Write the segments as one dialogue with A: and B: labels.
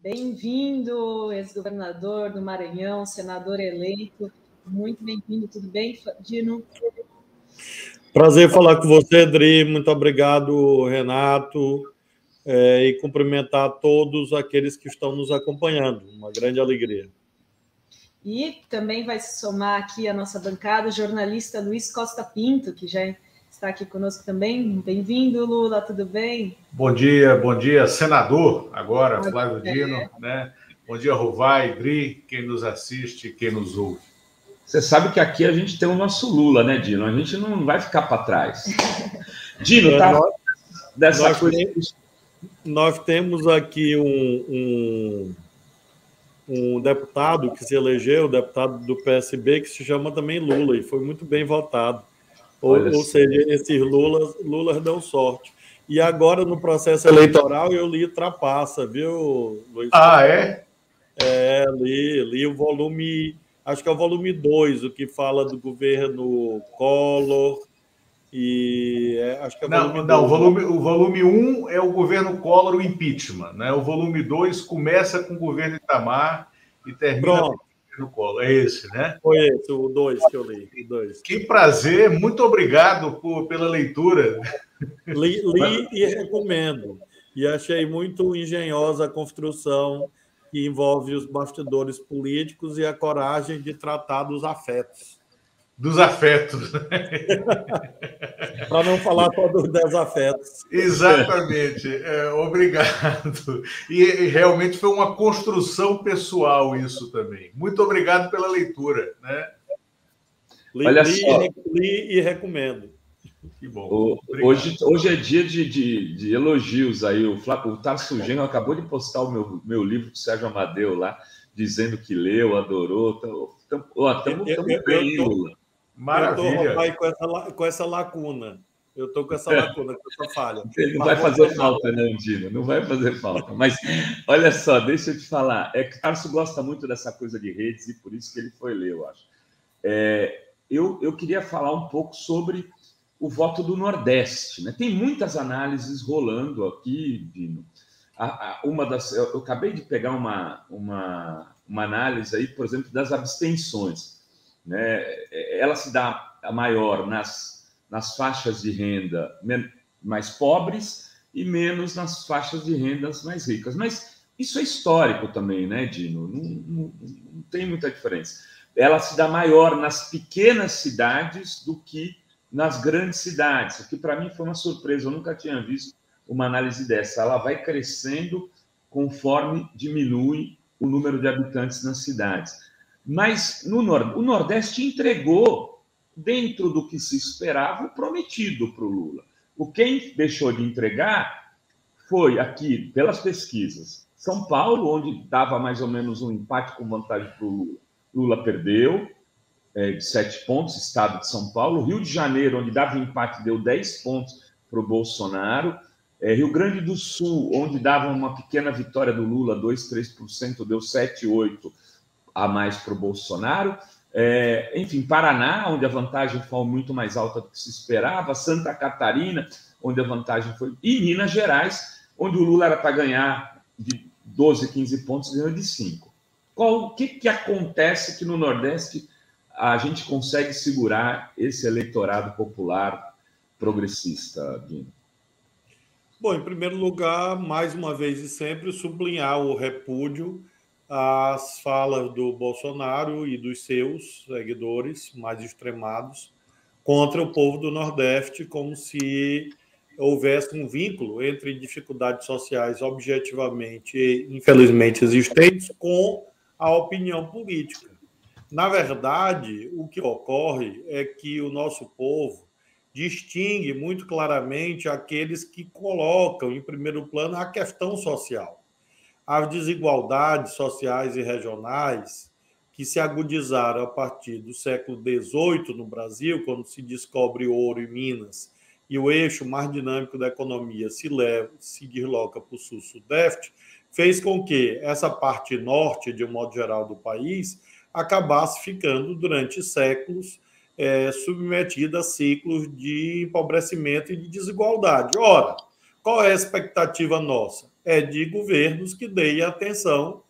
A: Bem-vindo, ex-governador do Maranhão, senador eleito. Muito bem-vindo, tudo bem, Dino?
B: Prazer falar com você, Dri. Muito obrigado, Renato. E cumprimentar todos aqueles que estão nos acompanhando. Uma grande alegria.
A: E também vai se somar aqui à nossa bancada o jornalista Luiz Costa Pinto, que já está aqui conosco também. Bem-vindo, Lula, tudo bem?
C: Bom dia, senador, agora, Flávio Dino, né? Bom dia, Rovai, Dri, quem nos assiste, quem nos ouve.
D: Você sabe que aqui a gente tem o nosso Lula, né, Dino? A gente não vai ficar para trás. Dino, tá?
B: Nós temos aqui um deputado que se elegeu, deputado do PSB, que se chama também Lula, e foi muito bem votado. Ou seja, esses Lulas dão sorte. E agora, no processo eleitoral, eu li Trapaça, viu, Luiz?
C: Ah, é?
B: Li o volume, acho que é o volume 2, o que fala do governo Collor, e acho que é
C: o volume 1 é o governo Collor, o impeachment, né? O volume 2 começa com o governo Itamar e termina com o governo Collor. É esse, né?
B: Foi esse, o 2 que eu li.
C: Que prazer, muito obrigado pela leitura.
B: Li e recomendo. E achei muito engenhosa a construção que envolve os bastidores políticos e a coragem de tratar dos afetos.
C: Dos afetos.
B: Para não falar só dos desafetos.
C: Exatamente. Obrigado. E realmente foi uma construção pessoal isso também. Muito obrigado pela leitura, né?
B: Li e recomendo.
C: Que bom.
D: Hoje é dia de elogios aí. O Tarso Genro acabou de postar o meu livro com o Sérgio Amadeu lá, dizendo que leu, adorou. Estamos bem, Lula.
C: Maravilha.
B: Eu estou com essa lacuna. Eu estou com essa lacuna, com essa falha.
D: Não vai fazer falta, não, Dino. Não vai fazer falta. Mas, olha só, deixa eu te falar. É que o Tarso gosta muito dessa coisa de redes e por isso que ele foi ler, eu acho. Eu queria falar um pouco sobre o voto do Nordeste, né? Tem muitas análises rolando aqui, Dino. Eu acabei de pegar uma análise aí, por exemplo, das abstenções, né? Ela se dá a maior nas faixas de renda mais pobres e menos nas faixas de rendas mais ricas. Mas isso é histórico também, né, Dino? Não tem muita diferença. Ela se dá maior nas pequenas cidades do que nas grandes cidades, o que para mim foi uma surpresa. Eu nunca tinha visto uma análise dessa. Ela vai crescendo conforme diminui o número de habitantes nas cidades. Mas o Nordeste entregou, dentro do que se esperava, o prometido para o Lula. Quem deixou de entregar foi aqui, pelas pesquisas, São Paulo, onde dava mais ou menos um empate com vantagem para o Lula. Lula perdeu de 7 pontos, estado de São Paulo. Rio de Janeiro, onde dava empate, deu 10 pontos para o Bolsonaro. Rio Grande do Sul, onde dava uma pequena vitória do Lula, 2, 3%, deu 7, 8% a mais para o Bolsonaro. Enfim, Paraná, onde a vantagem foi muito mais alta do que se esperava. Santa Catarina, onde a vantagem foi... E Minas Gerais, onde o Lula era para ganhar de 12, 15 pontos, ganhou de 5. O que acontece que no Nordeste a gente consegue segurar esse eleitorado popular progressista, Dino?
B: Bom, em primeiro lugar, mais uma vez e sempre, sublinhar o repúdio às falas do Bolsonaro e dos seus seguidores mais extremados contra o povo do Nordeste, como se houvesse um vínculo entre dificuldades sociais objetivamente e, infelizmente, existentes com a opinião política. Na verdade, o que ocorre é que o nosso povo distingue muito claramente aqueles que colocam em primeiro plano a questão social. As desigualdades sociais e regionais que se agudizaram a partir do século XVIII no Brasil, quando se descobre ouro em Minas e o eixo mais dinâmico da economia se desloca para o sul-sudeste, fez com que essa parte norte, de um modo geral, do país acabasse ficando, durante séculos, submetida a ciclos de empobrecimento e de desigualdade. Ora, qual é a expectativa nossa? é de governos que deem atenção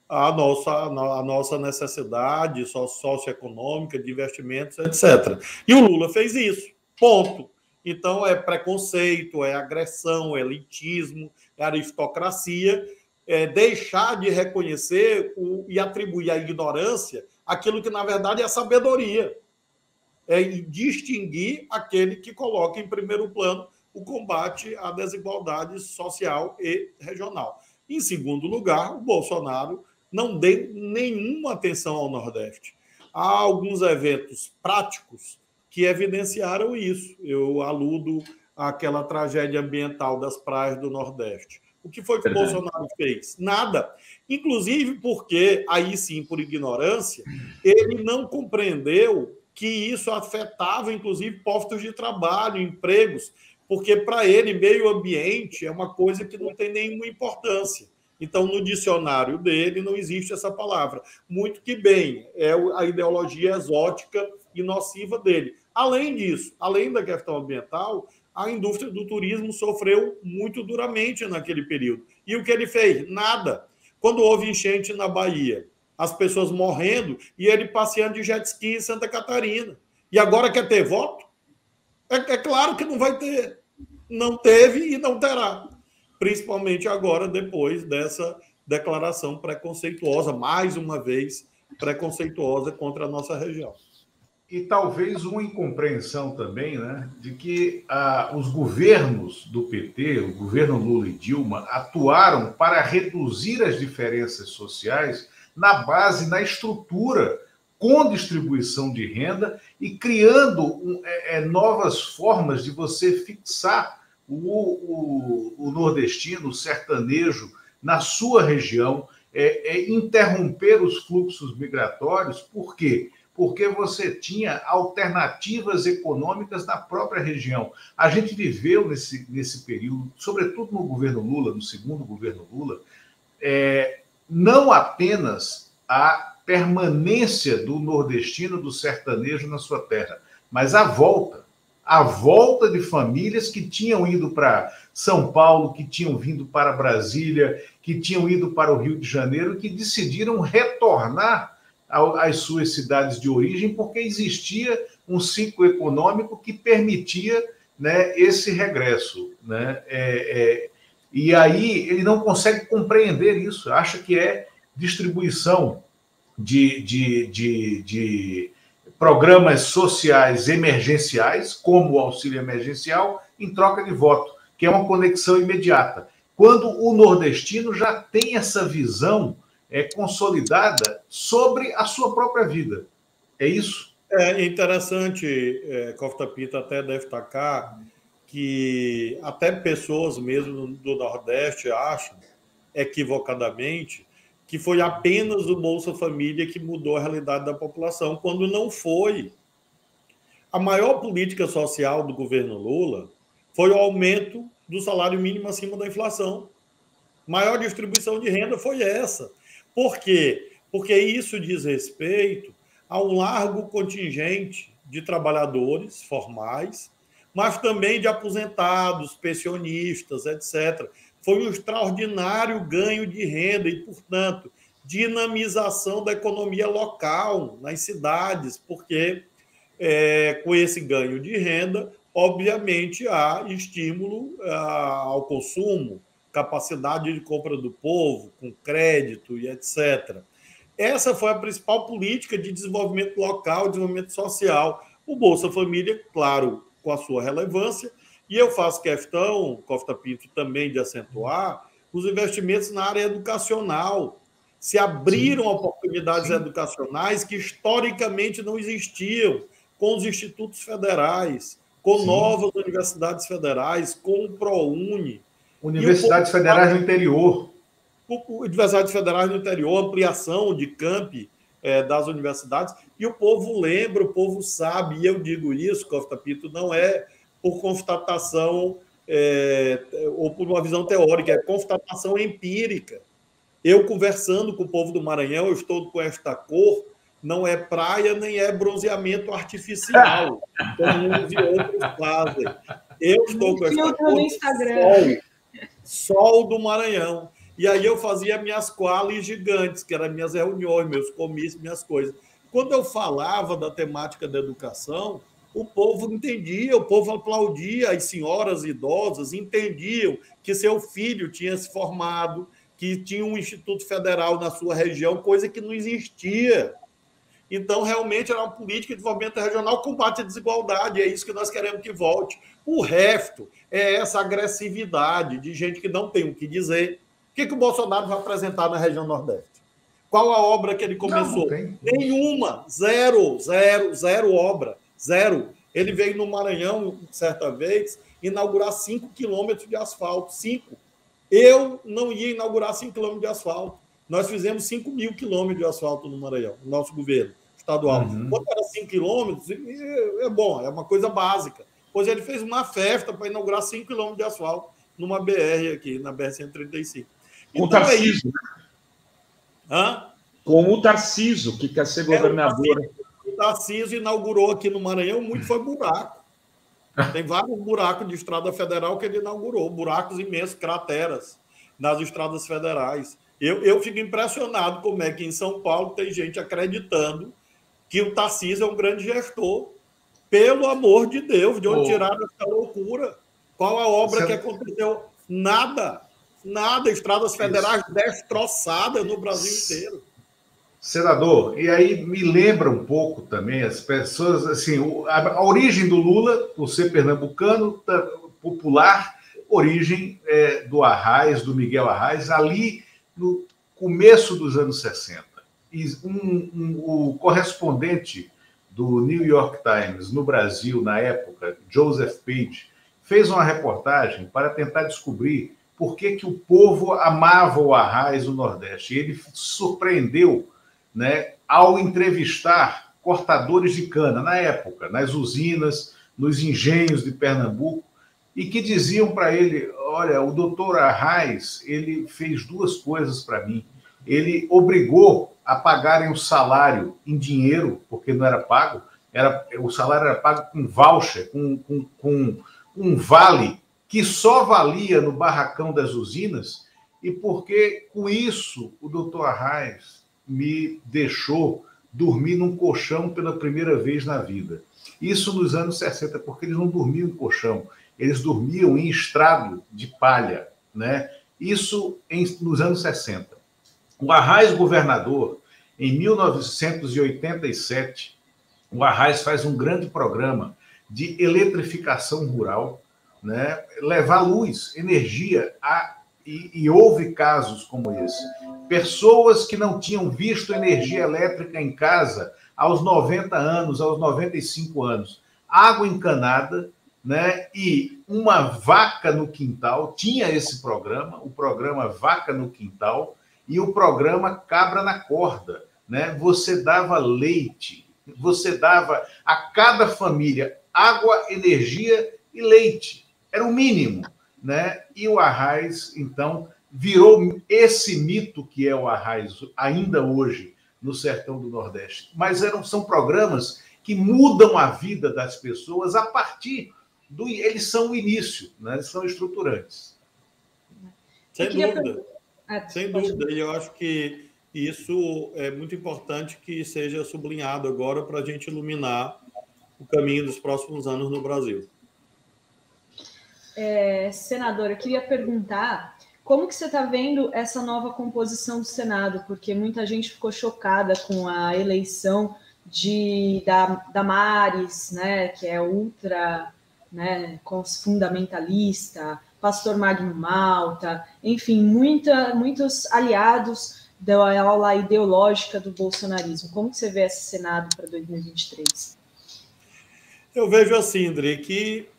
B: à nossa necessidade socioeconômica, de investimentos, etc. E o Lula fez isso, ponto. Então, é preconceito, é agressão, é elitismo, é aristocracia, é deixar de reconhecer e atribuir à ignorância aquilo que, na verdade, é sabedoria. É distinguir aquele que coloca em primeiro plano o combate à desigualdade social e regional. Em segundo lugar, o Bolsonaro não deu nenhuma atenção ao Nordeste. Há alguns eventos práticos que evidenciaram isso. Eu aludo àquela tragédia ambiental das praias do Nordeste. O que foi que o Bolsonaro fez? Nada. Inclusive porque, aí sim, por ignorância, ele não compreendeu que isso afetava, inclusive, postos de trabalho, empregos, porque, para ele, meio ambiente é uma coisa que não tem nenhuma importância. Então, no dicionário dele, não existe essa palavra. Muito que bem, é a ideologia exótica e nociva dele. Além disso, além da questão ambiental, a indústria do turismo sofreu muito duramente naquele período. E o que ele fez? Nada. Quando houve enchente na Bahia, as pessoas morrendo e ele passeando de jet ski em Santa Catarina. E agora quer ter voto? É claro que não vai ter. Não teve e não terá. Principalmente agora, depois dessa declaração preconceituosa, mais uma vez, preconceituosa contra a nossa região.
C: E talvez uma incompreensão também, né, de que os governos do PT, o governo Lula e Dilma, atuaram para reduzir as diferenças sociais na base, na estrutura, com distribuição de renda e criando novas formas de você fixar o nordestino, o sertanejo, na sua região, interromper os fluxos migratórios. Por quê? Porque você tinha alternativas econômicas na própria região. A gente viveu nesse período, sobretudo no governo Lula, no segundo governo Lula, não apenas a permanência do nordestino, do sertanejo na sua terra, mas a volta de famílias que tinham ido para São Paulo, que tinham vindo para Brasília, que tinham ido para o Rio de Janeiro, que decidiram retornar às suas cidades de origem, porque existia um ciclo econômico que permitia, né, esse regresso, né? E aí ele não consegue compreender isso, acha que é distribuição de programas sociais emergenciais, como o auxílio emergencial, em troca de voto, que é uma conexão imediata. Quando o nordestino já tem essa visão consolidada sobre a sua própria vida. É isso?
B: É interessante, Costa Pinto até deve destacar, que até pessoas mesmo do Nordeste acham, equivocadamente, que foi apenas o Bolsa Família que mudou a realidade da população, quando não foi. A maior política social do governo Lula foi o aumento do salário mínimo acima da inflação. Maior distribuição de renda foi essa. Por quê? Porque isso diz respeito a um largo contingente de trabalhadores formais, mas também de aposentados, pensionistas, etc. Foi um extraordinário ganho de renda e, portanto, dinamização da economia local nas cidades, porque com esse ganho de renda, obviamente, há estímulo ao consumo, capacidade de compra do povo, com crédito e etc. Essa foi a principal política de desenvolvimento local, desenvolvimento social. O Bolsa Família, claro, com a sua relevância, e eu faço questão, Costa Pinto, também de acentuar os investimentos na área educacional. Se abriram oportunidades educacionais que historicamente não existiam, com os institutos federais, com novas universidades federais, com o ProUni.
C: Universidades federais no interior.
B: Universidades federais no interior, ampliação de campi das universidades. E o povo lembra, o povo sabe, e eu digo isso, Costa Pinto, não é por constatação ou por uma visão teórica, é constatação empírica. Eu, conversando com o povo do Maranhão, eu estou com esta cor, não é praia nem é bronzeamento artificial, como uns e outros fazem. Eu estou com esta cor, Sol do Maranhão. E aí eu fazia minhas qualis gigantes, que eram minhas reuniões, meus comícios, minhas coisas. Quando eu falava da temática da educação, o povo entendia, o povo aplaudia, as senhoras idosas entendiam que seu filho tinha se formado, que tinha um instituto federal na sua região, coisa que não existia. Então, realmente, era uma política de desenvolvimento regional que combate a desigualdade, é isso que nós queremos que volte. O resto é essa agressividade de gente que não tem o que dizer. O que o Bolsonaro vai apresentar na região Nordeste? Qual a obra que ele começou?
C: Não
B: Nenhuma. Zero obra. Zero. Ele veio no Maranhão, certa vez, inaugurar 5 quilômetros de asfalto. 5. Eu não ia inaugurar 5 quilômetros de asfalto. Nós fizemos 5 mil quilômetros de asfalto no Maranhão, no nosso governo estadual. Quando era 5 quilômetros, é bom, é uma coisa básica. Pois ele fez uma festa para inaugurar 5 quilômetros de asfalto numa BR aqui, na BR-135.
D: Com o Tarcísio,
B: né?
D: Com o Tarcísio, que quer ser governador.
B: O Tarcísio inaugurou aqui no Maranhão, muito foi buraco. Tem vários buracos de estrada federal que ele inaugurou, buracos imensos, crateras nas estradas federais. Eu fico impressionado como é que em São Paulo tem gente acreditando que o Tarcísio é um grande gestor. Pelo amor de Deus, de onde tiraram essa loucura? Qual a obra que aconteceu? Nada. Estradas federais destroçadas no Brasil inteiro.
C: Senador, e aí me lembra um pouco também as pessoas, assim, a origem do Lula, por ser pernambucano, popular, origem do Arraes, do Miguel Arraes, ali no começo dos anos 60. E o correspondente do New York Times no Brasil, na época, Joseph Page, fez uma reportagem para tentar descobrir por que o povo amava o Arraes no Nordeste. E ele se surpreendeu, né, ao entrevistar cortadores de cana, na época, nas usinas, nos engenhos de Pernambuco, e que diziam para ele, olha, o doutor Arraes, ele fez 2 coisas para mim. Ele obrigou a pagarem o salário em dinheiro, porque não era pago, o salário era pago com voucher, com um vale que só valia no barracão das usinas, e porque, com isso, o doutor Arraes me deixou dormir num colchão pela primeira vez na vida. Isso nos anos 60, porque eles não dormiam em colchão, eles dormiam em estrado de palha, né? Isso nos anos 60. O Arraes governador, em 1987, o Arraes faz um grande programa de eletrificação rural, né? Levar luz, energia, e houve casos como esse. Pessoas que não tinham visto energia elétrica em casa aos 90 anos, aos 95 anos. Água encanada, né? E uma vaca no quintal. Tinha esse programa, o programa Vaca no Quintal, e o programa Cabra na Corda, né? Você dava leite, você dava a cada família água, energia e leite. Era o mínimo, né? E o Arraes, então, virou esse mito que é o Arraes ainda hoje no sertão do Nordeste. Mas são programas que mudam a vida das pessoas a partir do... Eles são o início, né? Eles são estruturantes.
B: Sem dúvida. Sem dúvida. E eu acho que isso é muito importante que seja sublinhado agora para a gente iluminar o caminho dos próximos anos no Brasil.
A: Senador, eu queria perguntar como que você está vendo essa nova composição do Senado, porque muita gente ficou chocada com a eleição da Damares, né, que é ultra, né, fundamentalista, pastor Magno Malta, enfim, muitos aliados da aula ideológica do bolsonarismo. Como que você vê esse Senado para 2023?
B: Eu vejo assim, André, que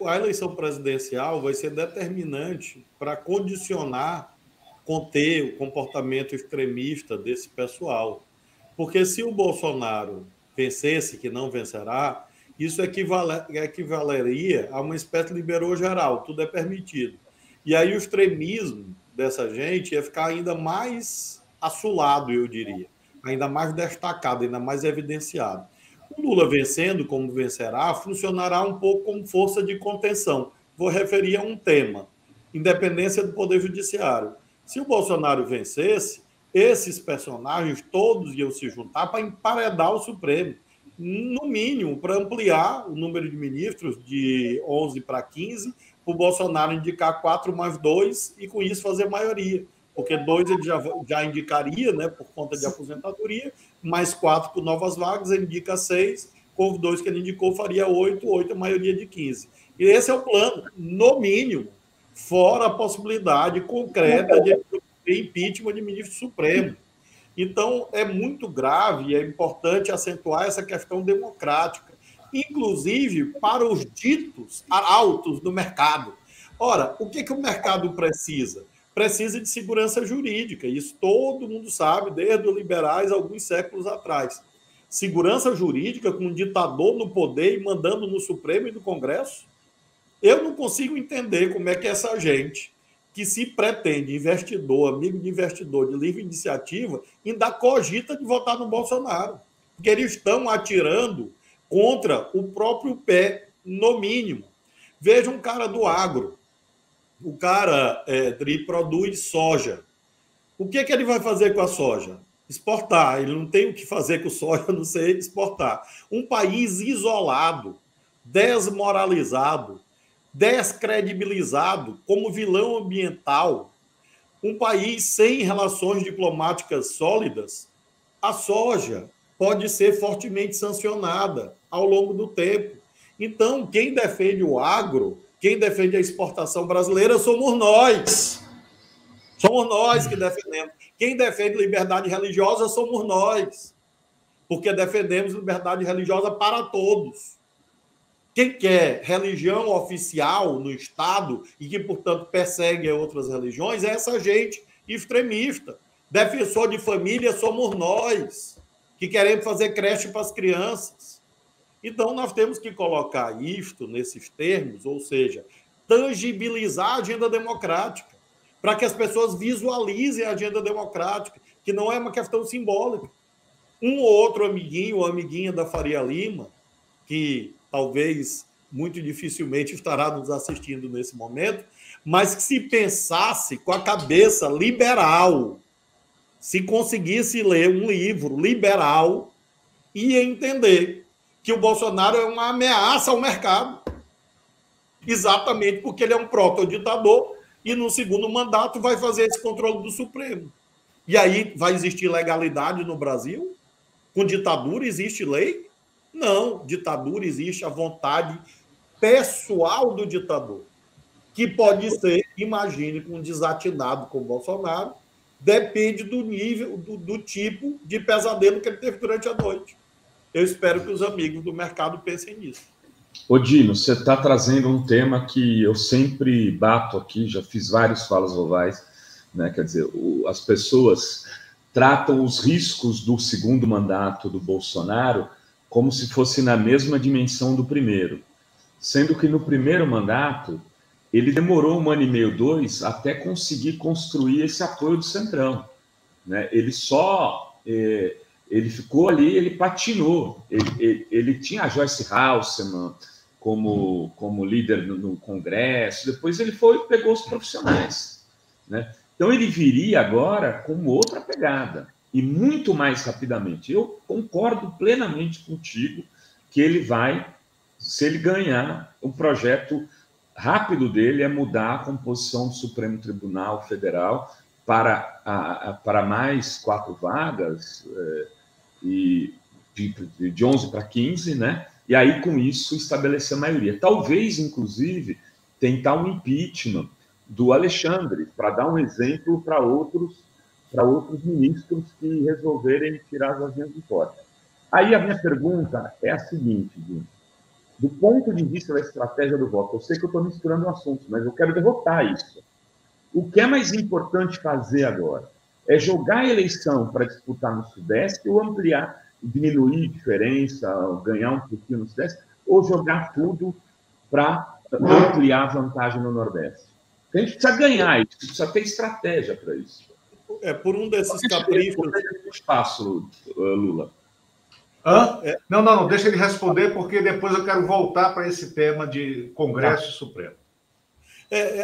B: a eleição presidencial vai ser determinante para conter o comportamento extremista desse pessoal. Porque se o Bolsonaro vencesse, que não vencerá, isso equivaleria a uma espécie de liberou geral, tudo é permitido. E aí o extremismo dessa gente ia ficar ainda mais assolado, eu diria, ainda mais destacado, ainda mais evidenciado. O Lula vencendo, como vencerá, funcionará um pouco como força de contenção. Vou referir a um tema. independência do Poder Judiciário. Se o Bolsonaro vencesse, esses personagens todos iam se juntar para emparedar o Supremo, no mínimo, para ampliar o número de ministros de 11 para 15, para o Bolsonaro indicar 4 mais 2 e, com isso, fazer maioria. Porque 2 ele já indicaria, né, por conta de aposentadoria, mais 4 por novas vagas, ele indica 6, com os 2 que ele indicou, faria 8, 8 é maioria de 15. E esse é o plano, no mínimo, fora a possibilidade concreta de impeachment de ministro supremo. Então, é muito grave e é importante acentuar essa questão democrática, inclusive para os ditos altos do mercado. Ora, o que o mercado precisa? Precisa de segurança jurídica. Isso todo mundo sabe, desde os liberais, alguns séculos atrás. Segurança jurídica com um ditador no poder e mandando no Supremo e no Congresso? Eu não consigo entender como é que essa gente, que se pretende investidor, amigo de investidor, de livre iniciativa, ainda cogita de votar no Bolsonaro. Porque eles estão atirando contra o próprio pé, no mínimo. Veja um cara do agro. O cara ele produz soja. O que ele vai fazer com a soja? Exportar. Ele não tem o que fazer com soja, a não ser exportar. Um país isolado, desmoralizado, descredibilizado como vilão ambiental, um país sem relações diplomáticas sólidas, a soja pode ser fortemente sancionada ao longo do tempo. Então, quem defende o agro, quem defende a exportação brasileira somos nós. Somos nós que defendemos. Quem defende liberdade religiosa somos nós, porque defendemos liberdade religiosa para todos. Quem quer religião oficial no Estado e que, portanto, persegue outras religiões é essa gente extremista. Defensor de família somos nós, que queremos fazer creche para as crianças. Então, nós temos que colocar isto nesses termos, ou seja, tangibilizar a agenda democrática, para que as pessoas visualizem a agenda democrática, que não é uma questão simbólica. Um ou outro amiguinho ou amiguinha da Faria Lima, que talvez muito dificilmente estará nos assistindo nesse momento, mas que se pensasse com a cabeça liberal, se conseguisse ler um livro liberal, ia entender que o Bolsonaro é uma ameaça ao mercado. Exatamente porque ele é um proto-ditador e, no segundo mandato, vai fazer esse controle do Supremo. E aí vai existir legalidade no Brasil? Com ditadura existe lei? Não, ditadura existe a vontade pessoal do ditador, que pode ser, imagine, com um desatinado como Bolsonaro, depende do nível, do tipo de pesadelo que ele teve durante a noite. Eu espero que os amigos do mercado pensem nisso.
D: Ô Dino, você está trazendo um tema que eu sempre bato aqui, já fiz vários falas ovais, né? Quer dizer, as pessoas tratam os riscos do segundo mandato do Bolsonaro como se fosse na mesma dimensão do primeiro, sendo que no primeiro mandato ele demorou 1 ano e meio, 2, até conseguir construir esse apoio do Centrão, né? Ele ficou ali, ele patinou. Ele tinha a Joyce Hasselman como líder no Congresso, depois ele pegou os profissionais, né? Então ele viria agora com outra pegada, e muito mais rapidamente. Eu concordo plenamente contigo que ele vai, se ele ganhar, o projeto rápido dele é mudar a composição do Supremo Tribunal Federal para mais 4 vagas, e de 11 para 15, né? E aí, com isso, estabelecer a maioria. Talvez, inclusive, tentar um impeachment do Alexandre, para dar um exemplo para outros ministros que resolverem tirar as asinhas de fora. Aí a minha pergunta é a seguinte, Dino. Do ponto de vista da estratégia do voto, eu sei que eu estou misturando assuntos, mas eu quero derrotar isso. O que é mais importante fazer agora? É jogar a eleição para disputar no Sudeste ou ampliar, diminuir a diferença, ganhar um pouquinho no Sudeste, ou jogar tudo para ampliar a vantagem no Nordeste? A gente precisa ganhar isso, precisa ter estratégia para isso.
B: Por um desses caprichos...
D: Espaço, Lula.
C: Hã? Não, deixa ele responder, porque depois eu quero voltar para esse tema de Congresso e Supremo.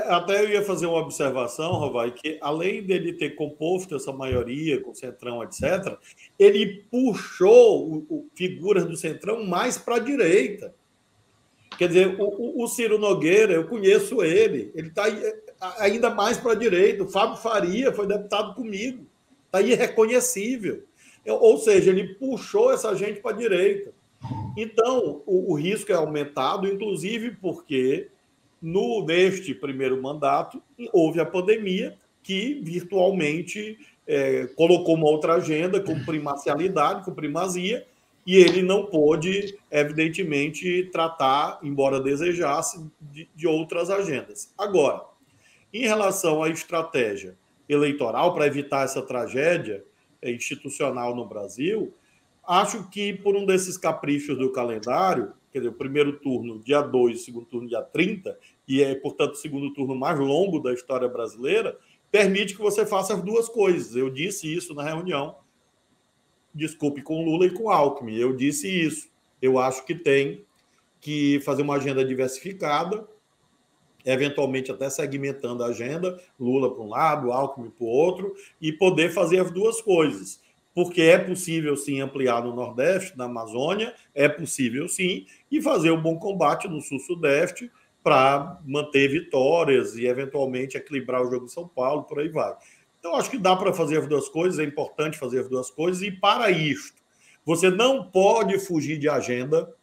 B: Até eu ia fazer uma observação, Rovai, que além dele ter composto essa maioria com o Centrão, etc., ele puxou figuras do Centrão mais para a direita. Quer dizer, o Ciro Nogueira, eu conheço ele está ainda mais para a direita. O Fábio Faria foi deputado comigo, está irreconhecível. Ou seja, ele puxou essa gente para a direita. Então, o risco é aumentado, inclusive porque neste primeiro mandato houve a pandemia que virtualmente colocou uma outra agenda com primacialidade, com primazia, e ele não pôde, evidentemente, tratar, embora desejasse, de outras agendas. Agora, em relação à estratégia eleitoral para evitar essa tragédia institucional no Brasil, acho que por um desses caprichos do calendário, quer dizer, o primeiro turno dia 2, o segundo turno dia 30, e portanto, o segundo turno mais longo da história brasileira, permite que você faça as duas coisas. Eu disse isso na reunião, desculpe, com Lula e com Alckmin, eu disse isso. Eu acho que tem que fazer uma agenda diversificada, eventualmente até segmentando a agenda, Lula para um lado, Alckmin para o outro, e poder fazer as duas coisas. Porque é possível, sim, ampliar no Nordeste, na Amazônia, é possível, sim, e fazer um bom combate no Sul-Sudeste para manter vitórias e, eventualmente, equilibrar o jogo de São Paulo, por aí vai. Então, acho que dá para fazer as duas coisas, é importante fazer as duas coisas, e para isto, você não pode fugir de agenda.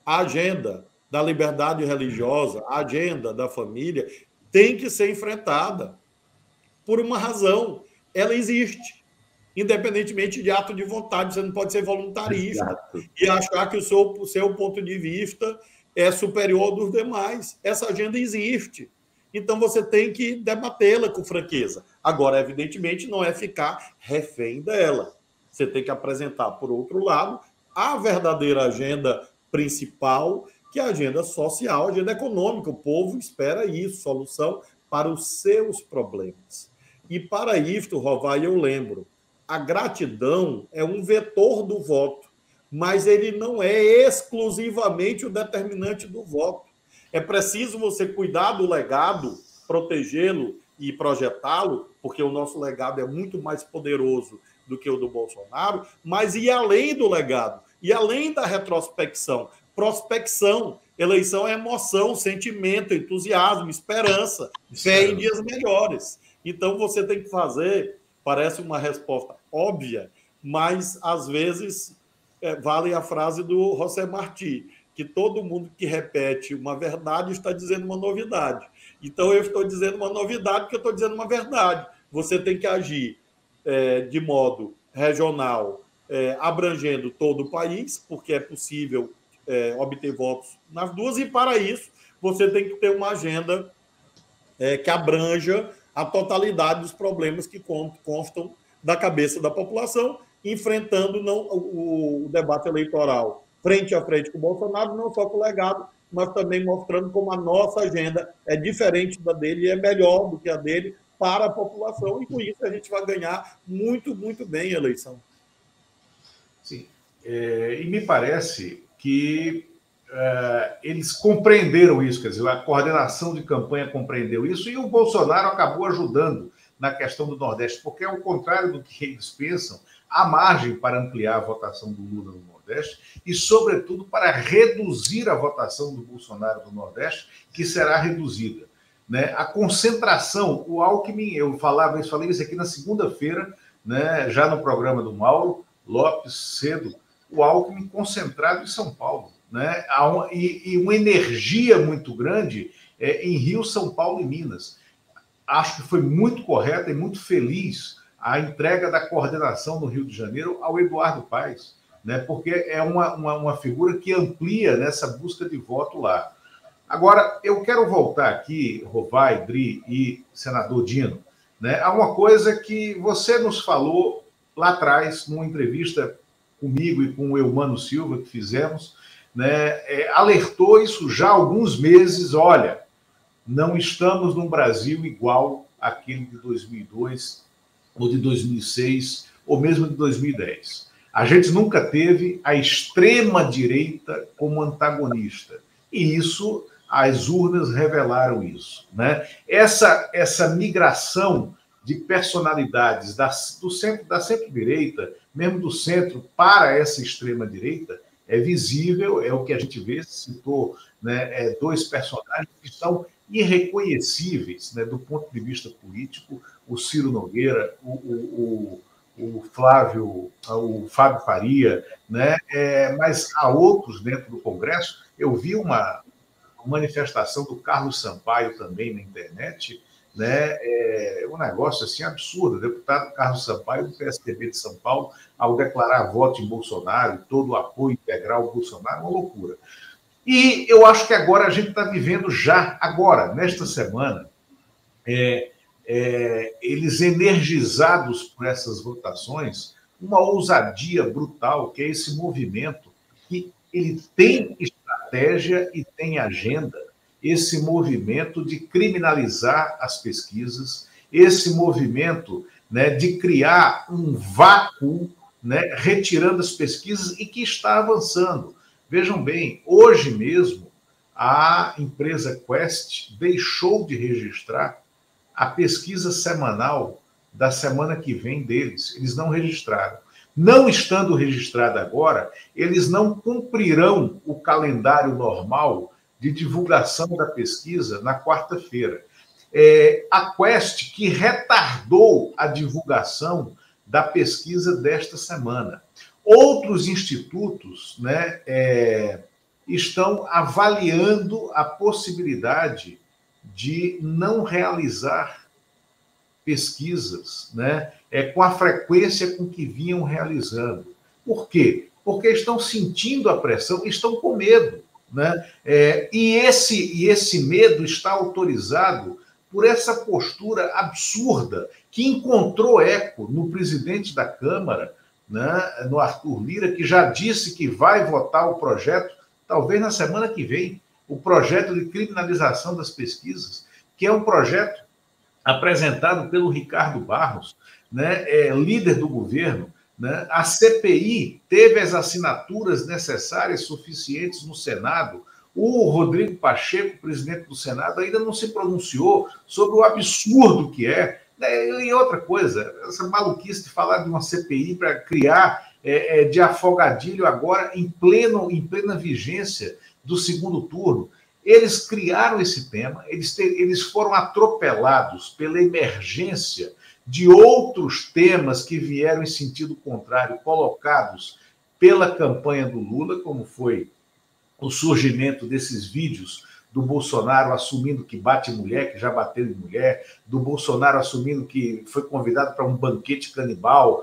B: A agenda da liberdade religiosa, a agenda da família, tem que ser enfrentada por uma razão. Ela existe. Independentemente de ato de vontade, você não pode ser voluntarista. Exato. E achar que o seu ponto de vista é superior ao dos demais. Essa agenda existe. Então, você tem que debatê-la com franqueza. Agora, evidentemente, não é ficar refém dela. Você tem que apresentar, por outro lado, a verdadeira agenda principal, que é a agenda social, a agenda econômica. O povo espera isso, solução para os seus problemas. E para isto, Rovai, eu lembro, a gratidão é um vetor do voto, mas ele não é exclusivamente o determinante do voto. É preciso você cuidar do legado, protegê-lo e projetá-lo, porque o nosso legado é muito mais poderoso do que o do Bolsonaro, mas ir além do legado, e além da retrospecção, prospecção. Eleição é emoção, sentimento, entusiasmo, esperança, fé em dias melhores. Então, você tem que fazer... Parece uma resposta óbvia, mas, às vezes, vale a frase do José Martí, que todo mundo que repete uma verdade está dizendo uma novidade. Então, eu estou dizendo uma novidade porque eu estou dizendo uma verdade. Você tem que agir de modo regional, abrangendo todo o país, porque é possível obter votos nas duas, e, para isso, você tem que ter uma agenda que abranja a totalidade dos problemas que constam da cabeça da população, enfrentando o debate eleitoral frente a frente com o Bolsonaro, não só com o legado, mas também mostrando como a nossa agenda é diferente da dele e é melhor do que a dele para a população, e com isso a gente vai ganhar muito, muito bem a eleição.
C: Sim, e me parece que eles compreenderam isso, quer dizer, a coordenação de campanha compreendeu isso, e o Bolsonaro acabou ajudando na questão do Nordeste, porque, ao contrário do que eles pensam, há margem para ampliar a votação do Lula no Nordeste e, sobretudo, para reduzir a votação do Bolsonaro no Nordeste, que será reduzida. Né? A concentração, o Alckmin, eu falei isso aqui na segunda-feira, né, já no programa do Mauro Lopes, cedo, o Alckmin concentrado em São Paulo. Né? E uma energia muito grande em Rio, São Paulo e Minas. Acho que foi muito correta e muito feliz a entrega da coordenação no Rio de Janeiro ao Eduardo Paes, né? Porque é uma figura que amplia nessa busca de voto lá. Agora, eu quero voltar aqui, Rovai, Dri e senador Dino, né? Há uma coisa que você nos falou lá atrás, numa entrevista comigo e com o Eumano Silva que fizemos, né, alertou isso já há alguns meses. Olha, não estamos num Brasil igual àquele de 2002, ou de 2006, ou mesmo de 2010. A gente nunca teve a extrema-direita como antagonista. E isso as urnas revelaram isso, né? Essa migração de personalidades do centro, da centro-direita, mesmo do centro, para essa extrema-direita, é visível, é o que a gente vê, citou, né, dois personagens que são irreconhecíveis, né, do ponto de vista político, o Ciro Nogueira, o Fábio Faria, né, mas há outros dentro do Congresso. Eu vi uma manifestação do Carlos Sampaio também na internet, né? Um negócio assim absurdo. O deputado Carlos Sampaio, do PSDB de São Paulo, ao declarar voto em Bolsonaro, todo o apoio integral ao Bolsonaro, uma loucura. E eu acho que agora a gente está vivendo já, agora, nesta semana, eles energizados por essas votações, uma ousadia brutal, que é esse movimento que ele tem estratégia e tem agenda, esse movimento de criminalizar as pesquisas, esse movimento, né, de criar um vácuo, né, retirando as pesquisas e que está avançando. Vejam bem, hoje mesmo a empresa Quest deixou de registrar a pesquisa semanal da semana que vem deles. Eles não registraram. Não estando registrada agora, eles não cumprirão o calendário normal de divulgação da pesquisa na quarta-feira. A Quest que retardou a divulgação da pesquisa desta semana. Outros institutos, né, estão avaliando a possibilidade de não realizar pesquisas, né, com a frequência com que vinham realizando. Por quê? Porque estão sentindo a pressão, estão com medo, né? E esse medo está autorizado por essa postura absurda que encontrou eco no presidente da Câmara, né, no Arthur Lira, que já disse que vai votar o projeto, talvez na semana que vem, o projeto de criminalização das pesquisas, que é um projeto apresentado pelo Ricardo Barros, né, líder do governo, né? A CPI teve as assinaturas necessárias, suficientes no Senado. O Rodrigo Pacheco, presidente do Senado, ainda não se pronunciou sobre o absurdo que é. E outra coisa, essa maluquice de falar de uma CPI para criar de afogadilho agora, em plena vigência do segundo turno. Eles criaram esse tema, eles foram atropelados pela emergência de outros temas que vieram em sentido contrário, colocados pela campanha do Lula, como foi o surgimento desses vídeos do Bolsonaro assumindo que bate mulher, que já bateu em mulher, do Bolsonaro assumindo que foi convidado para um banquete canibal,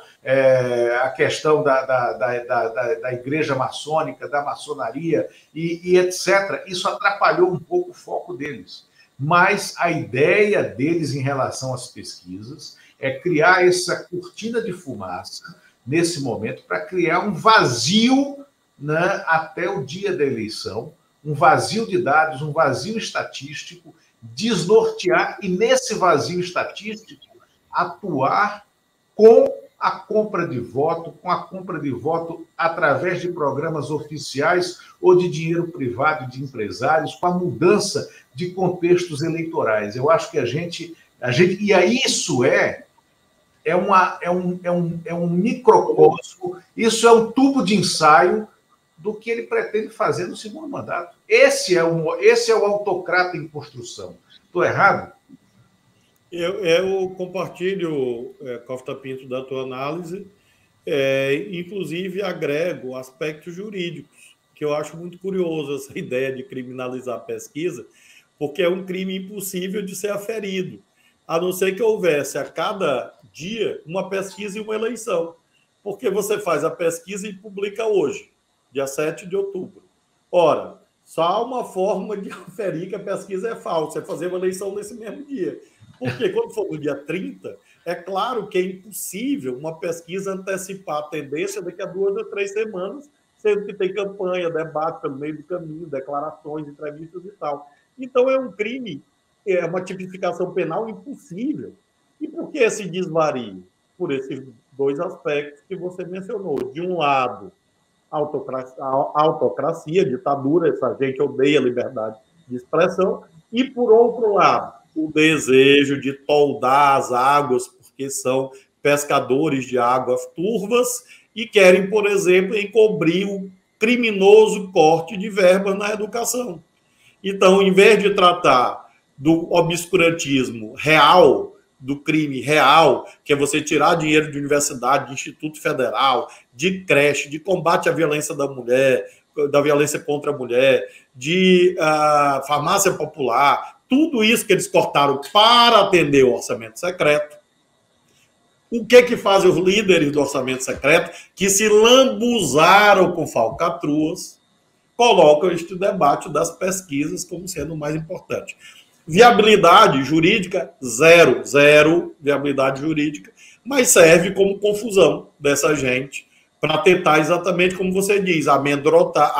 C: a questão da igreja maçônica, da maçonaria e etc. Isso atrapalhou um pouco o foco deles. Mas a ideia deles em relação às pesquisas é criar essa cortina de fumaça nesse momento para criar um vazio, né, até o dia da eleição, um vazio de dados, um vazio estatístico, desnortear e, nesse vazio estatístico, atuar com a compra de voto, através de programas oficiais ou de dinheiro privado de empresários, com a mudança de contextos eleitorais. Eu acho que a gente e aí isso é um microcosmo, isso é um tubo de ensaio do que ele pretende fazer no segundo mandato. Esse é o autocrata em construção. Estou errado?
B: Eu compartilho, Costa Pinto, da tua análise, inclusive agrego aspectos jurídicos, que eu acho muito curioso essa ideia de criminalizar a pesquisa, porque é um crime impossível de ser aferido, a não ser que houvesse a cada dia uma pesquisa e uma eleição, porque você faz a pesquisa e publica hoje, dia 7 de outubro. Ora, só há uma forma de aferir que a pesquisa é falsa, é fazer uma eleição nesse mesmo dia. Porque quando for no dia 30, é claro que é impossível uma pesquisa antecipar a tendência daqui a 2 ou 3 semanas, sendo que tem campanha, debate pelo meio do caminho, declarações, entrevistas e tal. Então é um crime, é uma tipificação penal impossível. E por que esse desvario? Por esses dois aspectos que você mencionou. De um lado, autocracia, ditadura, essa gente odeia a liberdade de expressão, e, por outro lado, o desejo de toldar as águas, porque são pescadores de águas turvas e querem, por exemplo, encobrir o criminoso corte de verbas na educação. Então, em vez de tratar do obscurantismo real, do crime real, que é você tirar dinheiro de universidade, de Instituto Federal, de creche, de combate à violência da mulher, da violência contra a mulher, de farmácia popular, tudo isso que eles cortaram para atender o orçamento secreto. O que fazem os líderes do orçamento secreto, que se lambuzaram com falcatruas, colocam este debate das pesquisas como sendo o mais importante. Viabilidade jurídica, zero viabilidade jurídica, mas serve como confusão dessa gente para tentar exatamente, como você diz, amedrontar,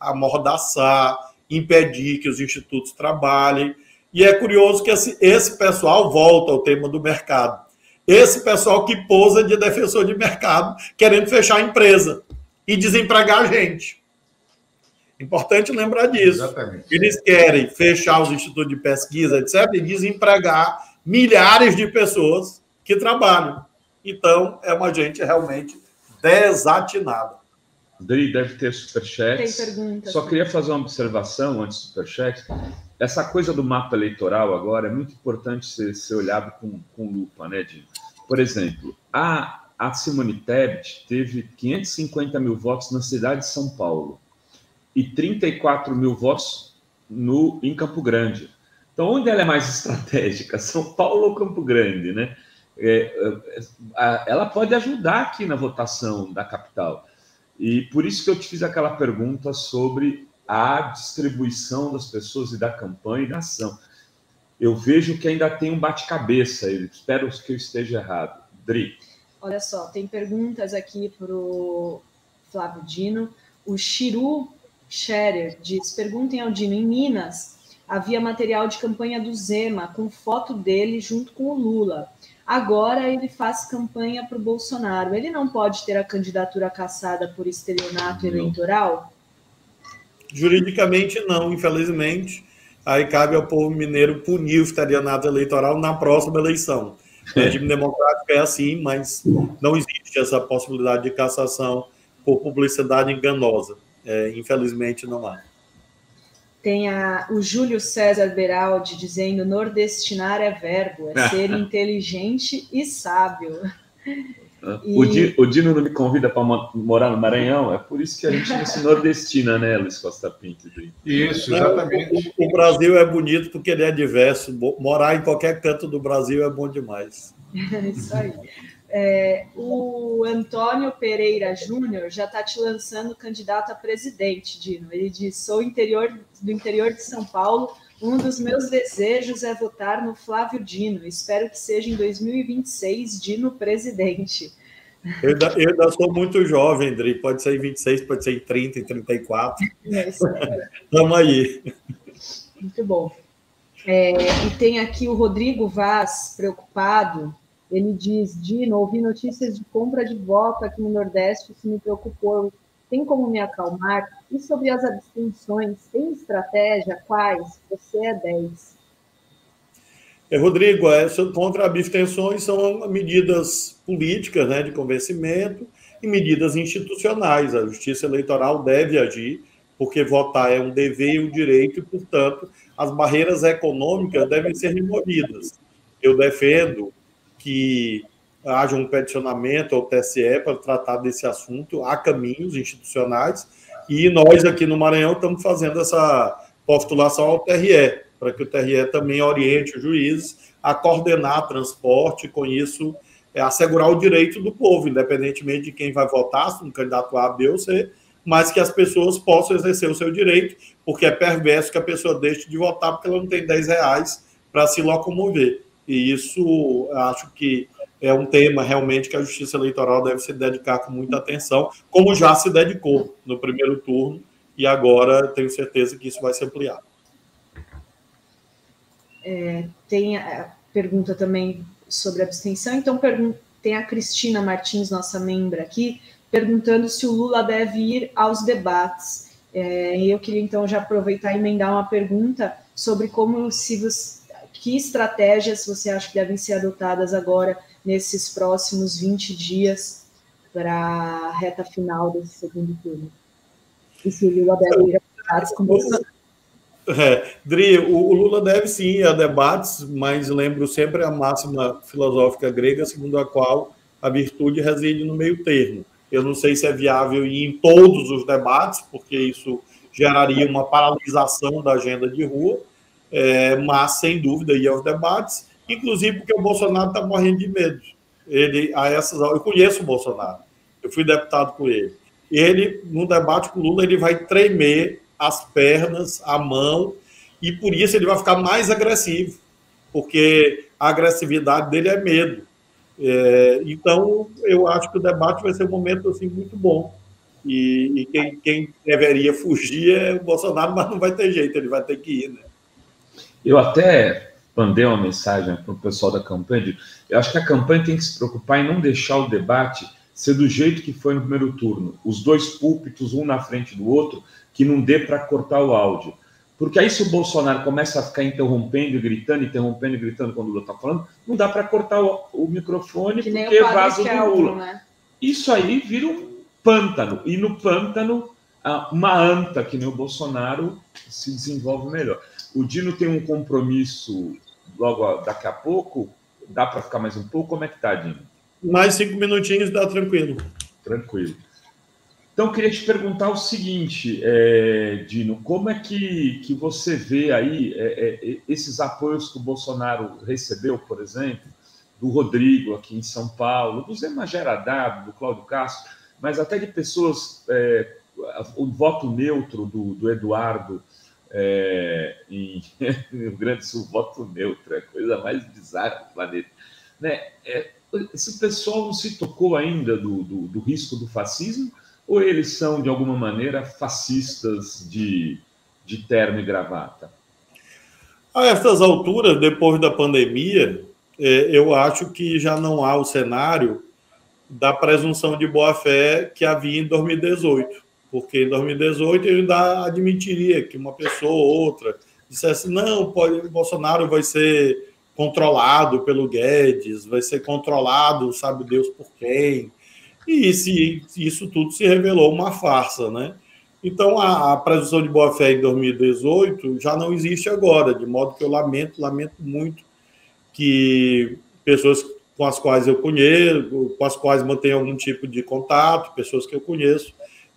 B: amordaçar, impedir que os institutos trabalhem. E é curioso que esse pessoal volta ao tema do mercado. Esse pessoal que posa de defensor de mercado, querendo fechar a empresa e desempregar a gente. Importante lembrar disso.
C: Exatamente.
B: Eles querem fechar os institutos de pesquisa, etc., e desempregar milhares de pessoas que trabalham. Então, é uma gente realmente desatinada.
D: Dri, deve ter superchats.
A: Tem perguntas.
D: Só queria fazer uma observação antes do superchat. Essa coisa do mapa eleitoral agora é muito importante ser olhado com lupa, né, Dino? Por exemplo, a Simone Tebet teve 550 mil votos na cidade de São Paulo e 34 mil votos em Campo Grande. Então, onde ela é mais estratégica? São Paulo ou Campo Grande, né? Ela pode ajudar aqui na votação da capital. E por isso que eu te fiz aquela pergunta sobre a distribuição das pessoas e da campanha e da ação. Eu vejo que ainda tem um bate-cabeça, espero que eu esteja errado. Dri.
A: Olha só, tem perguntas aqui para o Flávio Dino. O Chiru Scherer diz, perguntem ao Dino, em Minas havia material de campanha do Zema com foto dele junto com o Lula. Agora ele faz campanha para o Bolsonaro. Ele não pode ter a candidatura cassada por estelionato eleitoral?
B: Juridicamente, não, infelizmente. Aí cabe ao povo mineiro punir o estelionato eleitoral na próxima eleição. O regime democrático é assim, mas não existe essa possibilidade de cassação por publicidade enganosa. Infelizmente, não há.
A: Tem o Júlio César Beraldi dizendo: nordestinar é verbo, é ser inteligente e sábio.
D: O Dino não me convida para morar no Maranhão, é por isso que a gente não se nordestina, né, Luiz Costa Pinto?
C: Isso, exatamente.
B: O Brasil é bonito porque ele é diverso. Morar em qualquer canto do Brasil é bom demais.
A: Isso aí. O Antônio Pereira Júnior já está te lançando candidato a presidente, Dino. Ele diz: sou do interior de São Paulo. Um dos meus desejos é votar no Flávio Dino. Espero que seja em 2026, Dino presidente.
B: Eu ainda sou muito jovem, Dri. Pode ser em 26, pode ser em 30, em 34. Vamos aí.
A: Muito bom. E tem aqui o Rodrigo Vaz, preocupado. Ele diz: Dino, ouvi notícias de compra de voto aqui no Nordeste, isso me preocupou. Tem como me acalmar? E sobre as abstenções, tem estratégia? Quais? Você é 10.
B: Rodrigo, contra abstenções são medidas políticas, né, de convencimento e medidas institucionais. A Justiça Eleitoral deve agir, porque votar é um dever e um direito, e, portanto, as barreiras econômicas devem ser removidas. Eu defendo que haja um peticionamento ao TSE para tratar desse assunto. Há caminhos institucionais e nós aqui no Maranhão estamos fazendo essa postulação ao TRE, para que o TRE também oriente os juízes a coordenar transporte, com isso assegurar o direito do povo, independentemente de quem vai votar, se um candidato A, B ou C, mas que as pessoas possam exercer o seu direito, porque é perverso que a pessoa deixe de votar porque ela não tem R$10 para se locomover. E isso, acho que é um tema realmente que a Justiça Eleitoral deve se dedicar com muita atenção, como já se dedicou no primeiro turno, e agora tenho certeza que isso vai se ampliar.
A: Tem a pergunta também sobre abstenção, então tem a Cristina Martins, nossa membra aqui, perguntando se o Lula deve ir aos debates. E eu queria, então, já aproveitar e emendar uma pergunta sobre que estratégias você acha que devem ser adotadas agora, nesses próximos 20 dias, para a reta final desse segundo turno. E se o Lula deve ir a debates com Bolsonaro?
B: Dri, o Lula deve sim ir a debates, mas lembro sempre a máxima filosófica grega, segundo a qual a virtude reside no meio termo. Eu não sei se é viável ir em todos os debates, porque isso geraria uma paralisação da agenda de rua, mas, sem dúvida, ir aos debates, inclusive porque o Bolsonaro está morrendo de medo. Eu conheço o Bolsonaro, eu fui deputado com ele. Ele, no debate com o Lula, ele vai tremer as pernas, a mão, e por isso ele vai ficar mais agressivo, porque a agressividade dele é medo. Então, eu acho que o debate vai ser um momento assim, muito bom. E quem deveria fugir é o Bolsonaro, mas não vai ter jeito, ele vai ter que ir, né?
D: Eu até mandei uma mensagem para o pessoal da campanha. Eu acho que a campanha tem que se preocupar em não deixar o debate ser do jeito que foi no primeiro turno. Os dois púlpitos, um na frente do outro, que não dê para cortar o áudio. Porque aí, se o Bolsonaro começa a ficar interrompendo e gritando quando o Lula está falando, não dá para cortar o microfone,
A: que
D: porque vaza do Lula.
A: Né?
D: Isso aí vira um pântano. E no pântano, uma anta, que nem o Bolsonaro, se desenvolve melhor. O Dino tem um compromisso logo daqui a pouco. Dá para ficar mais um pouco? Como é que tá, Dino?
B: Mais 5 minutinhos, dá tranquilo.
D: Tranquilo. Então, eu queria te perguntar o seguinte, Dino, como é que você vê aí esses apoios que o Bolsonaro recebeu, por exemplo, do Rodrigo aqui em São Paulo, do Zé Mageradado, do Cláudio Castro, mas até de pessoas, o voto neutro do Eduardo em Rio Grande do Sul, voto neutro, é a coisa mais bizarra do planeta. Né? Esse pessoal não se tocou ainda do risco do fascismo? Ou eles são, de alguma maneira, fascistas de terno e gravata?
B: A estas alturas, depois da pandemia, eu acho que já não há o cenário da presunção de boa-fé que havia em 2018. Porque em 2018 eu ainda admitiria que uma pessoa ou outra dissesse não, o Bolsonaro vai ser controlado pelo Guedes, vai ser controlado, sabe Deus por quem. E isso tudo se revelou uma farsa, né? Então, a presunção de boa-fé em 2018 já não existe agora, de modo que eu lamento muito que pessoas com as quais eu conheço, com as quais mantenho algum tipo de contato, pessoas que eu conheço,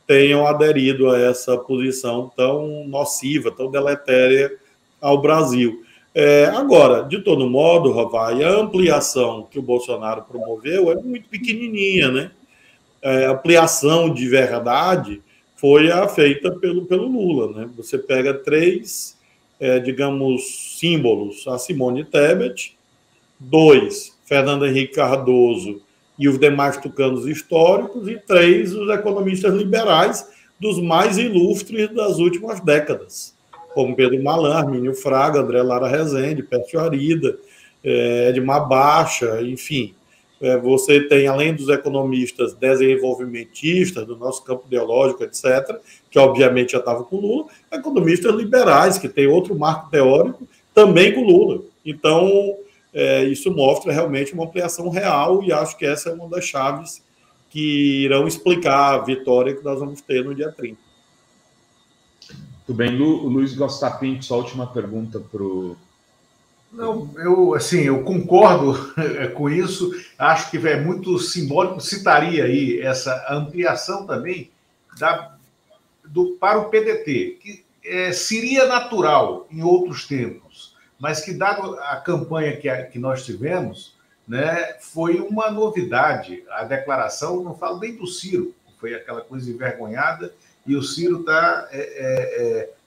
B: tenham aderido a essa posição tão nociva, tão deletéria ao Brasil. Agora, de todo modo, Ravai, a ampliação que o Bolsonaro promoveu é muito pequenininha, né? A ampliação de verdade foi a feita pelo Lula, né? Você pega 3, digamos, símbolos, a Simone Tebet, 2, Fernando Henrique Cardoso e os demais tucanos históricos, e 3, os economistas liberais dos mais ilustres das últimas décadas, como Pedro Malan, Armínio Fraga, André Lara Rezende, Pércio Arida, Edmar Baixa, enfim. Você tem, além dos economistas desenvolvimentistas do nosso campo ideológico, etc., que obviamente já estavam com Lula, economistas liberais, que tem outro marco teórico, também com Lula. Então, isso mostra realmente uma ampliação real, e acho que essa é uma das chaves que irão explicar a vitória que nós vamos ter no dia 30.
D: Muito bem. Luiz Gostapinto, sua última pergunta para o...
C: Não, eu concordo com isso, acho que é muito simbólico, citaria aí essa ampliação também para o PDT, que seria natural em outros tempos, mas que, dado a campanha que nós tivemos, né, foi uma novidade. A declaração, não falo nem do Ciro, foi aquela coisa envergonhada, e o Ciro está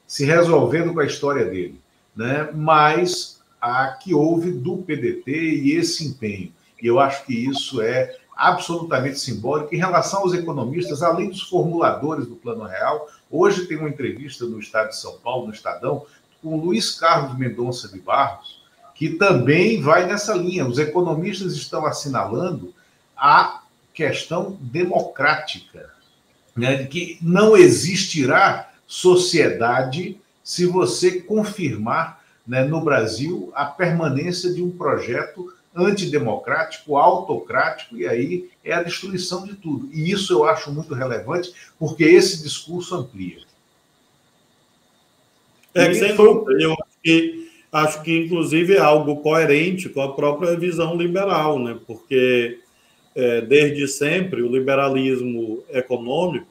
C: se resolvendo com a história dele, né? Mas a que houve do PDT e esse empenho. E eu acho que isso é absolutamente simbólico. Em relação aos economistas, além dos formuladores do Plano Real, hoje tem uma entrevista no Estado de São Paulo, no Estadão, com o Luiz Carlos Mendonça de Barros, que também vai nessa linha. Os economistas estão assinalando a questão democrática, né, de que não existirá sociedade se você confirmar, né, no Brasil a permanência de um projeto antidemocrático, autocrático, e aí é a destruição de tudo. E isso eu acho muito relevante, porque esse discurso amplia.
B: Sem dúvida. Eu acho que, inclusive, é algo coerente com a própria visão liberal, né? Porque, desde sempre, o liberalismo econômico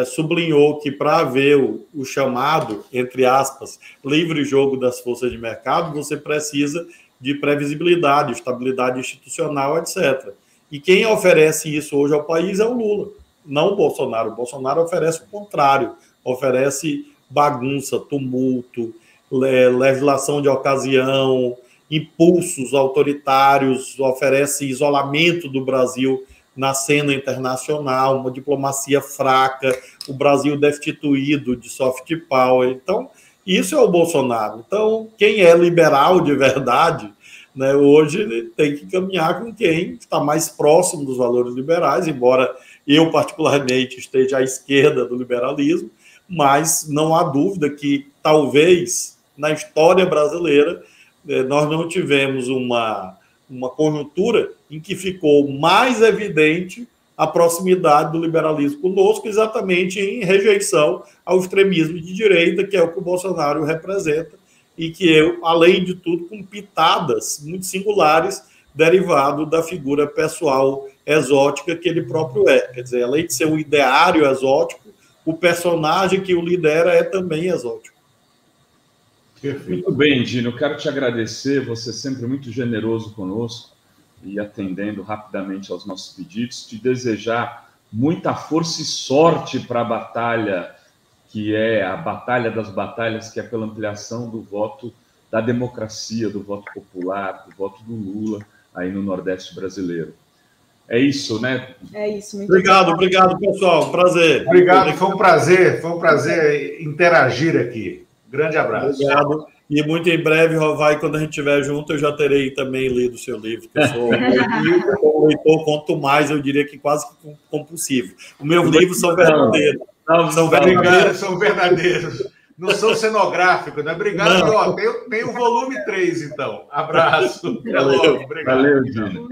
B: sublinhou que, para haver o chamado, entre aspas, livre jogo das forças de mercado, você precisa de previsibilidade, estabilidade institucional, etc. E quem oferece isso hoje ao país é o Lula, não o Bolsonaro. O Bolsonaro oferece o contrário, oferece bagunça, tumulto, legislação de ocasião, impulsos autoritários, oferece isolamento do Brasil na cena internacional, uma diplomacia fraca, o Brasil destituído de soft power. Então, isso é o Bolsonaro. Então, quem é liberal de verdade, né, hoje tem que caminhar com quem está mais próximo dos valores liberais, embora eu, particularmente, esteja à esquerda do liberalismo, mas não há dúvida que, talvez, na história brasileira, nós não tivemos uma conjuntura em que ficou mais evidente a proximidade do liberalismo conosco, exatamente em rejeição ao extremismo de direita, que é o que o Bolsonaro representa, e que além de tudo, com pitadas muito singulares, derivado da figura pessoal exótica que ele próprio é. Quer dizer, além de ser um ideário exótico, o personagem que o lidera é também exótico.
D: Perfeito. Muito bem, Dino, eu quero te agradecer, você é sempre muito generoso conosco e atendendo rapidamente aos nossos pedidos, te desejar muita força e sorte para a batalha, que é a batalha das batalhas, que é pela ampliação do voto da democracia, do voto popular, do voto do Lula aí no Nordeste brasileiro. É isso, né?
A: É isso. Muito
B: obrigado, pessoal. Prazer.
C: Obrigado, foi um prazer interagir aqui. Grande abraço.
B: Obrigado. E muito em breve, Rovai, quando a gente estiver junto, eu já terei também lido o seu livro, que eu sou um leitor, quanto mais, eu diria que quase compulsivo. Os meus livros são verdadeiros.
C: São verdadeiros. Não são cenográficos, né? Obrigado. Ó, tem o volume 3, então. Abraço. Até logo. Obrigado.
D: Valeu, Dino.